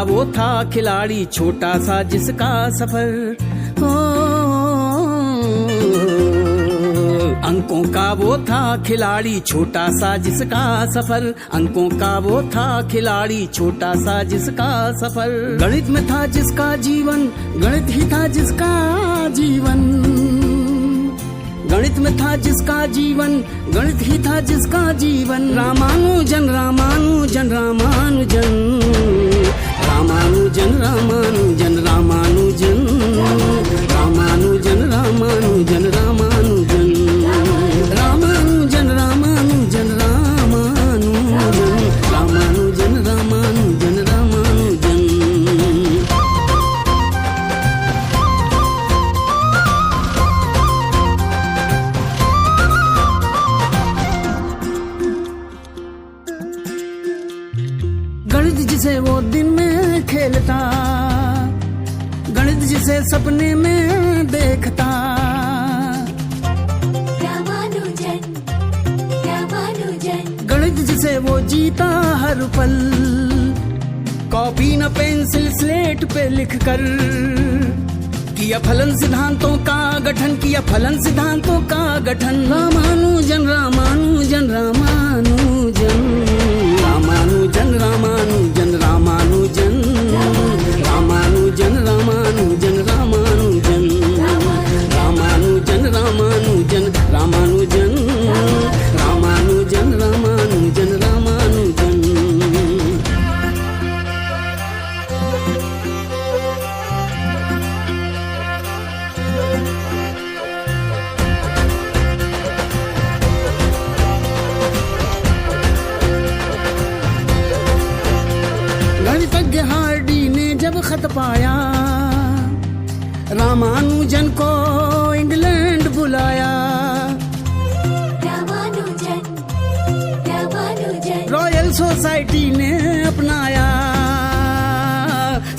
वो था खिलाड़ी छोटा सा जिसका सफर, अंकों का वो था खिलाड़ी छोटा सा जिसका सफर, अंकों का वो था खिलाड़ी छोटा सा जिसका सफर। गणित में था जिसका जीवन, गणित ही था जिसका जीवन, गणित में था जिसका जीवन, गणित ही था जिसका जीवन। रामानुजन रामानुजन रामानुजन, रामानुजन रामानुजन रामानुजन, रामानुजन रामानुजन रामानुजन, रामानुजन रामानुजन रामानुजन, रामानुजन रामानुजन रामानुजन। गणित जिसे वो दिन में खेलता, गणित जिसे सपने में देखता, रामानुजन रामानुजन, गणित जिसे वो जीता हर पल, कॉपी न पेंसिल स्लेट पे लिख कर, किया फलन सिद्धांतों का गठन, किया फलन सिद्धांतों का गठन। रामानुजन रामानुजन रामानुजन, रामानुजन रामानुजन रामानुजन, रामानुजन रामानुजन रामानुजन, रामानुजन रामानुजन रामानुजन, रामानुजन रामानुजन रामानुजन। गणितज्ञ हार्डी ने जब खत पाया, रामानुजन को इंग्लैंड बुलाया, रामानुजन रामानुजन, रॉयल सोसाइटी ने अपनाया,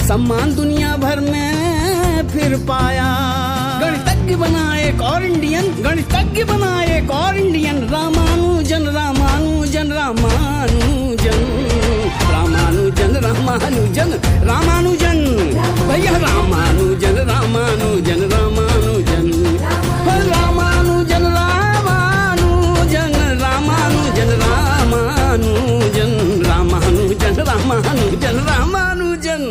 सम्मान दुनिया भर में फिर पाया। गणितज्ञ बना एक और इंडियन, गणितज्ञ बना एक और इंडियन। रामानुजन रामानुजन रामानुजन, रामानुजन रामानुजन रामानुजन, भैया रामानुजन रामानुजन रामानुजन, रामानुजन रामानुजन रामानुजन रामानुजन, रामानुजन रामानुजन रामानुजन।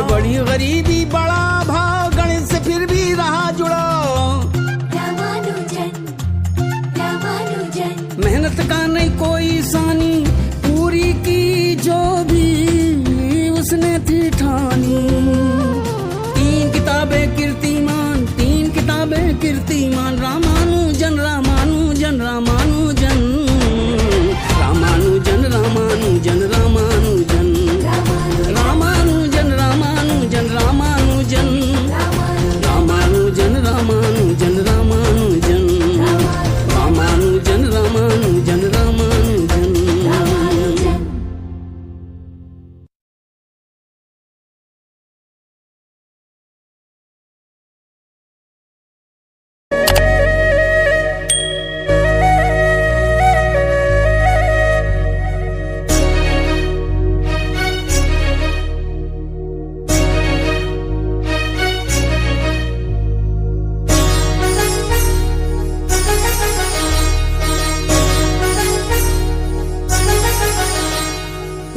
बड़ी गरीबी बड़ा भाव गणित से फिर भी रहा जुड़ा। रामानुजन रामानुजन, मेहनत का नहीं कोई सानी, पूरी की जो भी उसने थी ठानी। 3 किताबें कीर्तिमान, 3 किताबें कीर्तिमान। रामानुजन रामानुजन रामानुजन, रामानुजन रामानुजन रामानुजन, रामानुजन रामानुजन रामानुजन, रामानुजन रामानुजन रामानुजन, रामानुजन रामानुजन रामानुजन।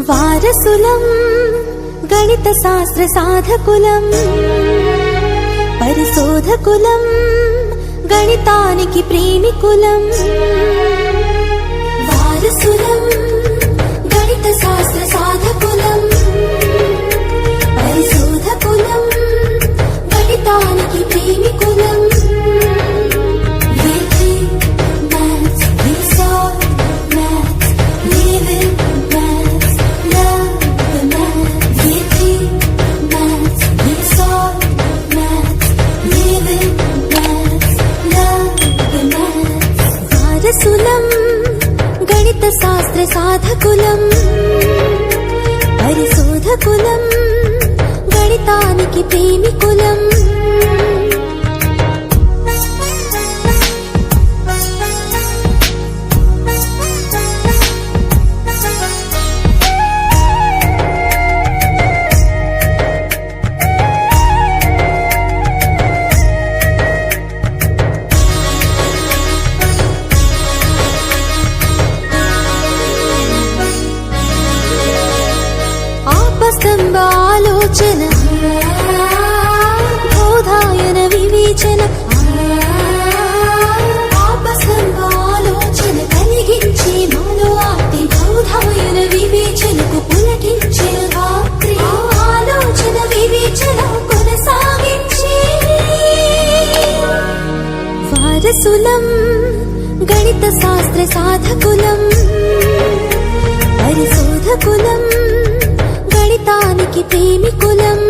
వారసులం గణిత శాస్త్ర సాధకులం, పరిశోధకులం గణితానికి ప్రేమికులం. వారసులం గణిత శాస్త్ర సాధకులం, పరిశోధకులం గణితానికి ప్రేమికులం. सुना गणितशास्त्र साधकुलम् परिशोधकुलम् गणितानिकि प्रेमिकुलम् स्तंभ आलोचन बोधायन विवेचन आपस्तंभ आलोचन కలిగించే మాలో ఆప్తి బోధాయన వివేచనకు పులకించిన రాత్రి ఆలోచన వివేచన కొనసాగించే వారసులం గణిత శాస్త్ర సాధకులం పరిశోధకులం గణితానికి ప్రేమికులం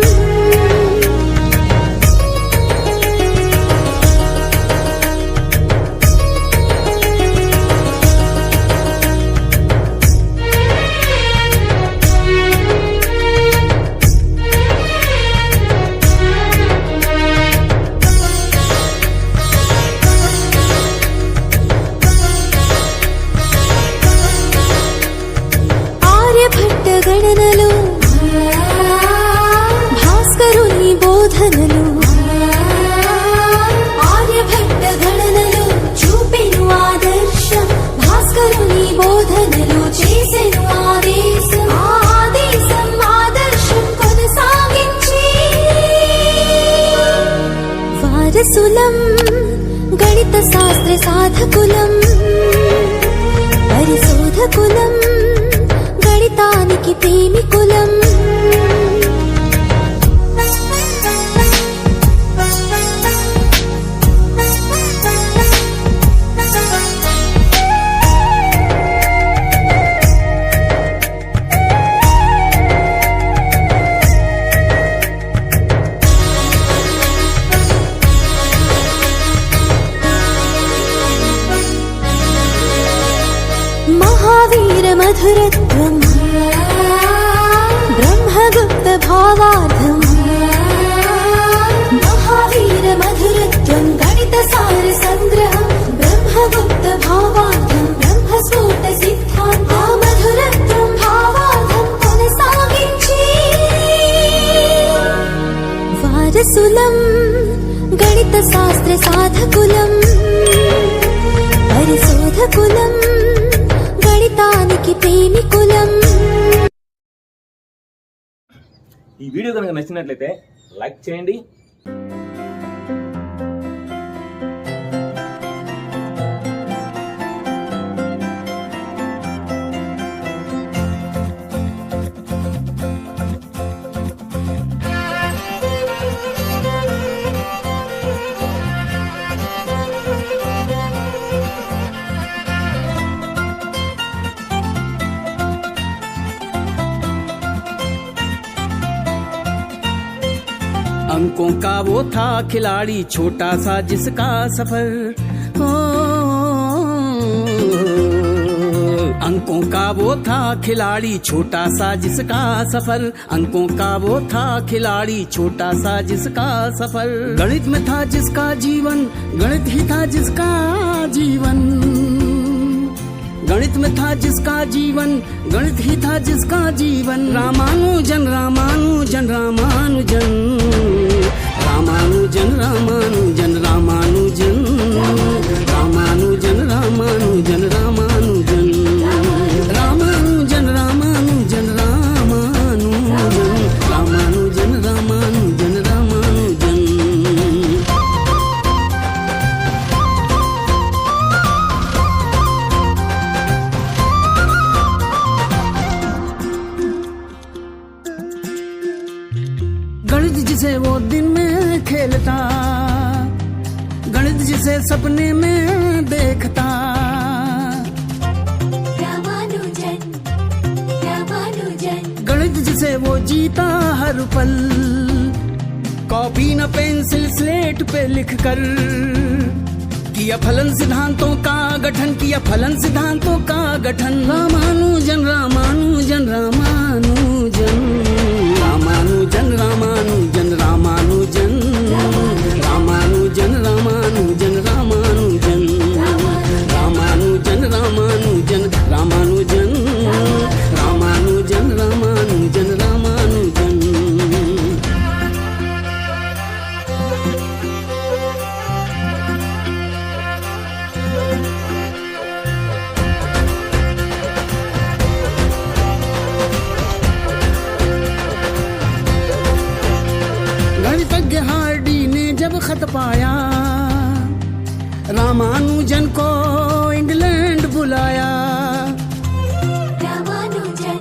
ఆర్యభట్ట గణనలో భాస్కరుని బోధనలు ఆర్యభట్ట గణనలు చూపెను ఆదర్శం భాస్కరుని బోధనలు చేసెను ఆదేశం ఆదేశం ఆదర్శం కొనసాగించి వారసులం గణిత శాస్త్ర సాధకులం పరిశోధకులం గణితానికి ప్రేమికులం మహావీర మధురత్వం బ్రహ్మగుప్త భావార్థం మహావీర మధురత్వం గణిత సార సంగ్రహం బ్రహ్మగుప్త భావార్థం బ్రహ్మస్ఫోట సిద్ధాంత మధురత్వం భావార్థం కొనసాగించి వారసులం గణిత శాస్త్ర సాధకులం పరిశోధకులం గణితానికి ప్రేమికులం. ఈ వీడియో కనుక నచ్చినట్లయితే లైక్ చేయండి, अंकों का वो था खिलाड़ी छोटा सा जिसका सफर हो, अंकों का वो था खिलाड़ी छोटा सा जिसका सफर, अंकों का वो था खिलाड़ी छोटा सा जिसका सफर। गणित में था जिसका जीवन, गणित ही था जिसका जीवन, गणित में था जिसका जीवन, गणित ही था जिसका जीवन। रामानुजन रामानुजन रामानुजन रामानुजन रामानुजन रामानुजन रामानुजन रामानुजन रामानुजन रामानुजन रामानुजन रामानुजन रामानुजन रामानुजन रामानुजन। गणित जिसे वो दिन में खेलता, गणित जिसे सपने में देखता, रामानुजन रामानुजन गणित जिसे वो जीता हर पल, कॉपी न पेंसिल स्लेट पे लिख कर किया फलन सिद्धांतों का गठन, किया फलन सिद्धांतों का गठन। रामानुजन रामानुजन रामानुजन रामानुजन रामानुजन रामानुजन रामानुजन रामानुजन रामानुजन रामानुजन रामानुजन रामानुजन रामानुजन रामानुजन रामानुजन। गणितज्ञ हार्डी ने जब खत पाया, रामानुजन को इंग्लैंड बुलाया। रामानुजन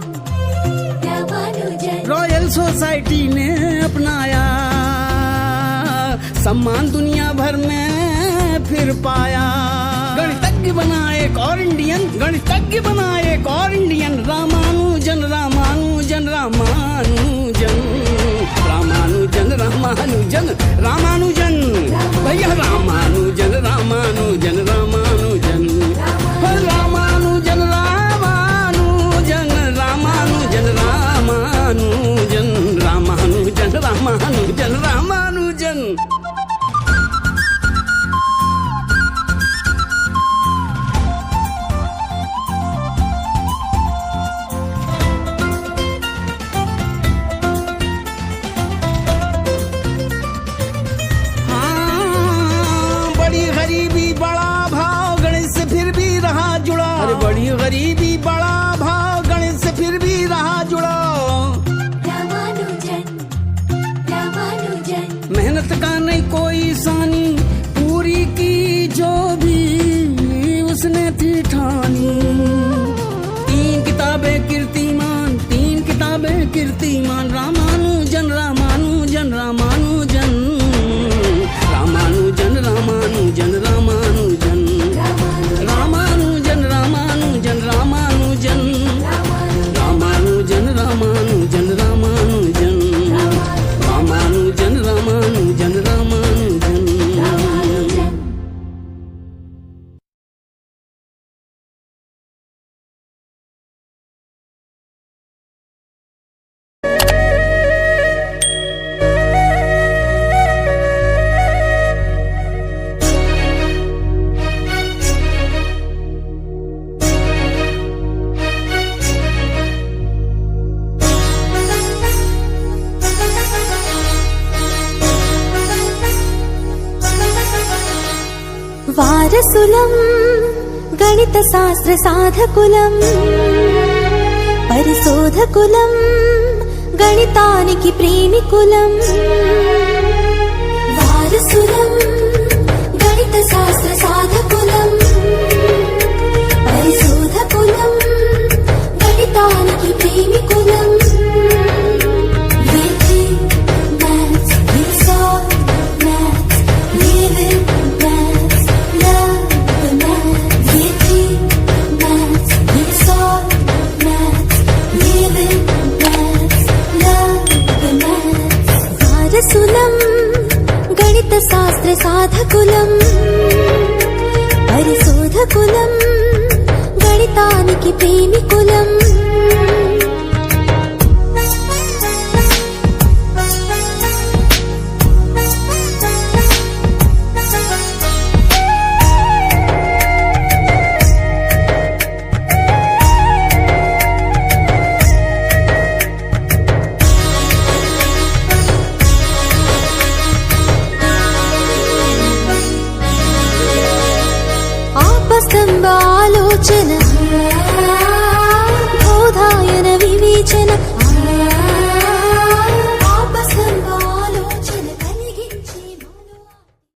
रामानुजन रॉयल सोसाइटी ने अपनाया, सम्मान दुनिया भर में फिर पाया। गणितज्ञ बना एक और इंडियन, गणितज्ञ बना एक और इंडियन। रामानुजन रामानुजन रामानुजन रामानुजन रामानुजन रामानुजन भैया रामानुजन रामानुजन रामानुजन रामानुजन रामानुजन रामानुजन रामानुजन रामानुजन रामानुजन रामानुजन। बड़ी गरीबी बड़ा भाव गणित से फिर भी रहा जुड़ा। रामानुजन रामानुजन मेहनत का नहीं कोई सानी, पूरी की जो भी उसने थी ठानी। 3 किताबें कीर्तिमान, 3 किताबें कीर्तिमान। रामानुजन रामानुजन रामानुजन रामानुजन रामानुजन रामानुजन रामानुजन रामानुजन रामानुजन रामानुजन रामानुजन रामानुजन रामानुजन रामानुजन रामानुजन। వారసులం గణిత శాస్త్ర సాధకులం, పరిశోధకులం గణితానికి ప్రేమికులం. వారసులం గణిత శాస్త్ర సాధకులం, పరిశోధకులం గణితానికి ప్రేమికులం. వారసులం గణిత శాస్త్ర సాధకులం, పరిశోధకులం గణితానికి ప్రేమికులం. ఆలోచన